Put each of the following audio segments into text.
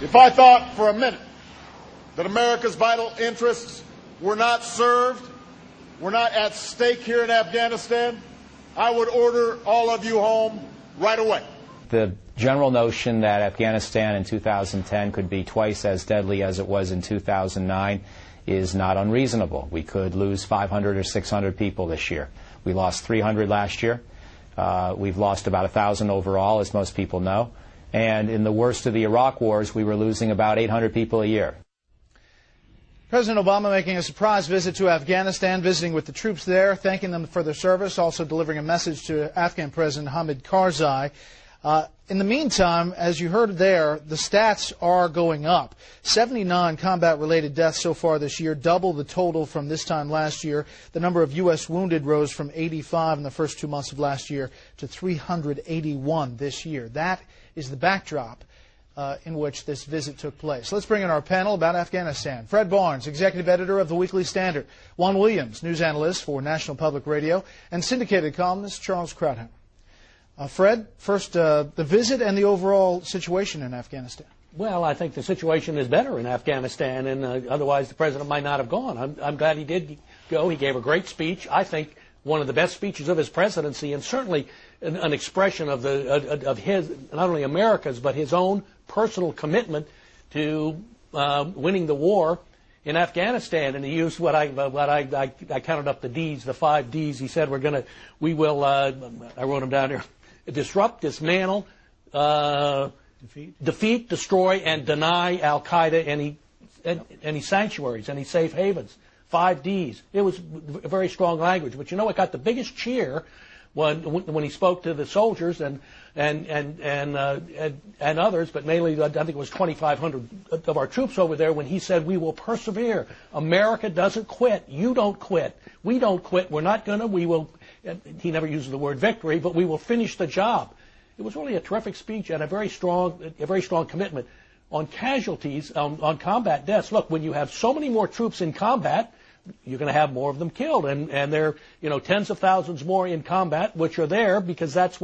If I thought for a minute that America's vital interests were not served, were not at stake here in Afghanistan, I would order all of you home right away. The general notion that Afghanistan in 2010 could be twice as deadly as it was in 2009 is not unreasonable. We could lose 500 or 600 people this year. We lost 300 last year. We've lost about 1,000 overall, as most people know. And in the worst of the Iraq wars, we were losing about 800 people a year. President Obama making a surprise visit to Afghanistan, visiting with the troops there, thanking them for their service, also delivering a message to Afghan President Hamid Karzai. In the meantime, as you heard there, the stats are going up. 79 combat-related deaths so far this year, double the total from this time last year. The number of U.S. wounded rose from 85 in the first 2 months of last year to 381 this year. That is the backdrop in which this visit took place. Let's bring in our panel about Afghanistan. Fred Barnes, executive editor of the Weekly Standard. Juan Williams, news analyst for National Public Radio. And syndicated columnist Charles Krauthammer. Fred, first, the visit and the overall situation in Afghanistan. Well, I think the situation is better in Afghanistan, and otherwise the president might not have gone. I'm glad he did go. He gave a great speech. I think one of the best speeches of his presidency, and certainly an expression of his, not only America's, but his own personal commitment to winning the war in Afghanistan. And he used what I counted up the D's, the 5 D's. He said we will, I wrote them down here, disrupt, dismantle, defeat, destroy, and deny al-Qaeda any sanctuaries, any safe havens. 5 Ds. It was very strong language. But you know, it got the biggest cheer when he spoke to the soldiers and others, but mainly I think it was 2,500 of our troops over there, when he said, "We will persevere. America doesn't quit. You don't quit. We don't quit. We're not going to. We will." He never uses the word victory, but we will finish the job. It was really a terrific speech and a very strong commitment. On casualties, on combat deaths, look, when you have so many more troops in combat, you're going to have more of them killed, and there are tens of thousands more in combat, which are there because that's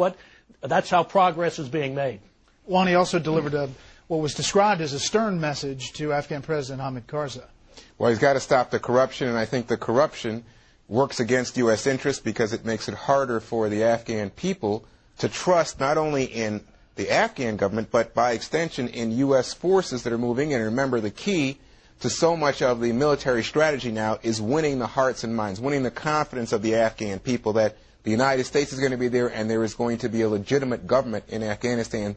how progress is being made. Juan, he also delivered what was described as a stern message to Afghan President Hamid Karzai. Well, he's got to stop the corruption, and I think the corruption works against U.S. interests because it makes it harder for the Afghan people to trust not only in the Afghan government, but by extension in U.S. forces that are moving in. And remember, the key to so much of the military strategy now is winning the hearts and minds, winning the confidence of the Afghan people that the United States is going to be there and there is going to be a legitimate government in Afghanistan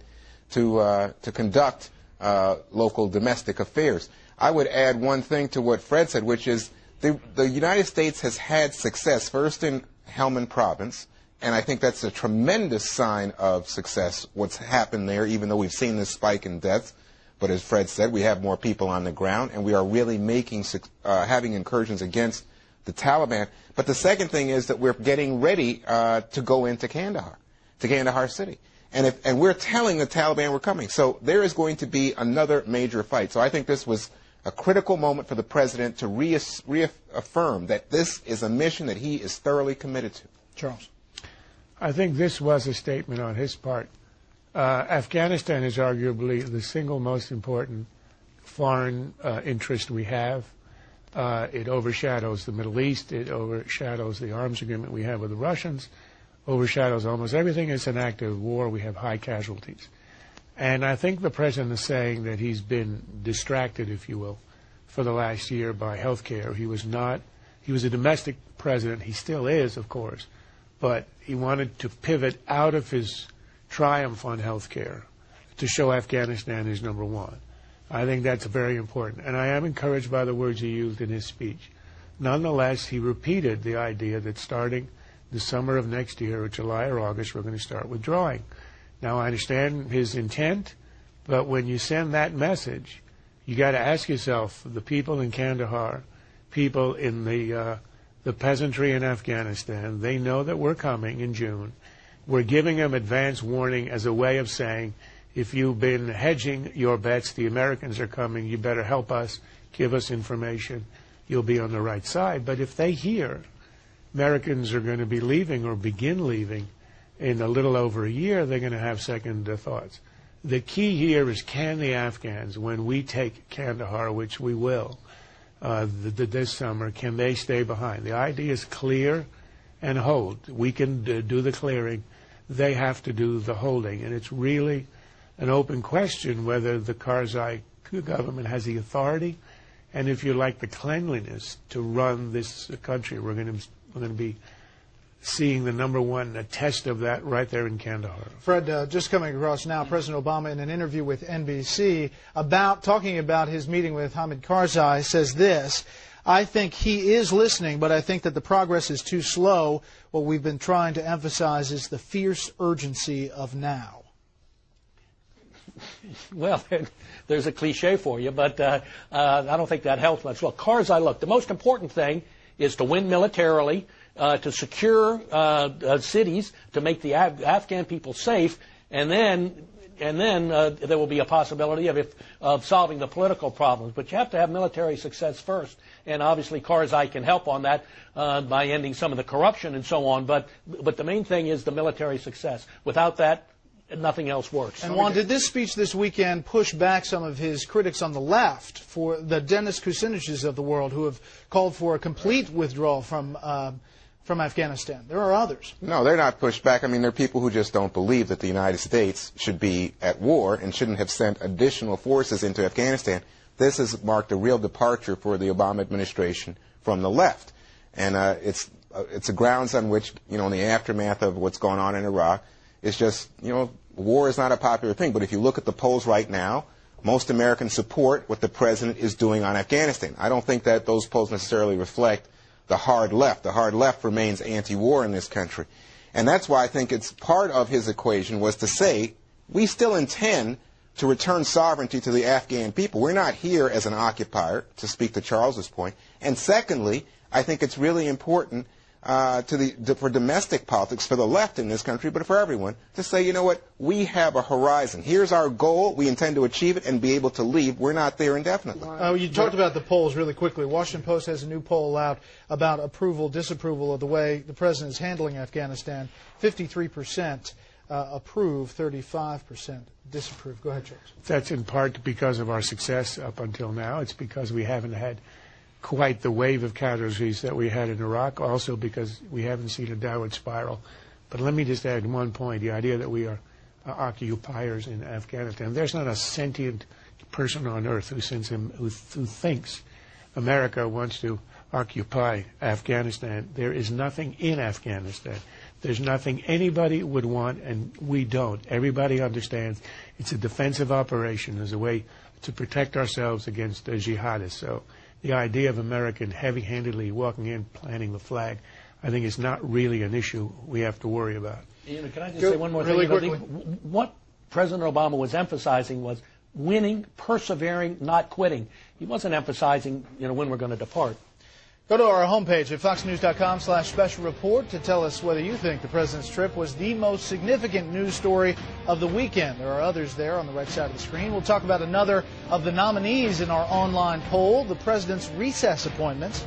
to conduct local domestic affairs. I would add one thing to what Fred said, which is the United States has had success first in Helmand province, and I think that's a tremendous sign of success, what's happened there, even though we've seen this spike in deaths. But as Fred said, we have more people on the ground, and we are really having incursions against the Taliban. But the second thing is that we're getting ready to go into Kandahar city. And we're telling the Taliban we're coming. So there is going to be another major fight. So I think this was a critical moment for the president to reaffirm that this is a mission that he is thoroughly committed to. Charles. I think this was a statement on his part. Afghanistan is arguably the single most important foreign interest we have. It overshadows the Middle East. It overshadows the arms agreement we have with the Russians, overshadows almost everything. It's an active war. We have high casualties. And I think the president is saying that he's been distracted, if you will, for the last year by health care. He was a domestic president. He still is, of course. But he wanted to pivot out of his triumph on health care to show Afghanistan is number one. I think that's very important. And I am encouraged by the words he used in his speech. Nonetheless, he repeated the idea that starting the summer of next year, or July or August, we're going to start withdrawing. Now, I understand his intent, but when you send that message, you got to ask yourself, the people in Kandahar, people in the peasantry in Afghanistan, they know that we're coming in June. We're giving them advance warning as a way of saying, if you've been hedging your bets, the Americans are coming, you better help us, give us information, you'll be on the right side. But if they hear Americans are going to be leaving or begin leaving in a little over a year, they're going to have second thoughts. The key here is, can the Afghans, when we take Kandahar, which we will, this summer, can they stay behind? The idea is clear and hold. We can do the clearing. They have to do the holding. And it's really an open question whether the Karzai government has the authority and, if you like, the cleanliness to run this country. We're going to be seeing the number one test of that right there in Kandahar. Fred, just coming across now, President Obama in an interview with NBC talking about his meeting with Hamid Karzai says this: I think he is listening, but I think that the progress is too slow. What we've been trying to emphasize is the fierce urgency of now. Well, there's a cliche for you, but I don't think that helps much. Well, Karzai, look, the most important thing is to win militarily, to secure cities, to make the Afghan people safe, and then there will be a possibility of solving the political problems. But you have to have military success first, and obviously Karzai can help on that by ending some of the corruption and so on. But the main thing is the military success. Without that, nothing else works. And Juan, did this speech this weekend push back some of his critics on the left, for the Dennis Kuciniches of the world, who have called for a complete withdrawal from Afghanistan? There are others. No, they're not pushed back. I mean, there are people who just don't believe that the United States should be at war and shouldn't have sent additional forces into Afghanistan. This has marked a real departure for the Obama administration from the left. And it's a grounds on which, in the aftermath of what's going on in Iraq, it's just, war is not a popular thing. But if you look at the polls right now, most Americans support what the president is doing on Afghanistan. I don't think that those polls necessarily reflect the hard left. The hard left remains anti-war in this country. And that's why I think it's part of his equation was to say, we still intend to return sovereignty to the Afghan people. We're not here as an occupier, to speak to Charles's point. And secondly, I think it's really important for domestic politics, for the left in this country, but for everyone, to say, you know what, we have a horizon. Here's our goal. We intend to achieve it and be able to leave. We're not there indefinitely. You talked about the polls really quickly. Washington Post has a new poll out about approval, disapproval of the way the president is handling Afghanistan. 53% approve, 35% disapprove. Go ahead, Charles. That's in part because of our success up until now. It's because we haven't had quite the wave of casualties that we had in Iraq, also because we haven't seen a downward spiral. But let me just add one point, the idea that we are occupiers in Afghanistan. There's not a sentient person on earth who thinks America wants to occupy Afghanistan. There is nothing in Afghanistan. There's nothing anybody would want, and we don't. Everybody understands it's a defensive operation as a way to protect ourselves against the jihadists. So the idea of America heavy-handedly walking in, planting the flag, I think is not really an issue we have to worry about. Ian, can I just say one more thing? Quickly. What President Obama was emphasizing was winning, persevering, not quitting. He wasn't emphasizing, when we're going to depart. Go to our homepage at foxnews.com/special report to tell us whether you think the president's trip was the most significant news story of the weekend. There are others there on the right side of the screen. We'll talk about another of the nominees in our online poll, the president's recess appointments.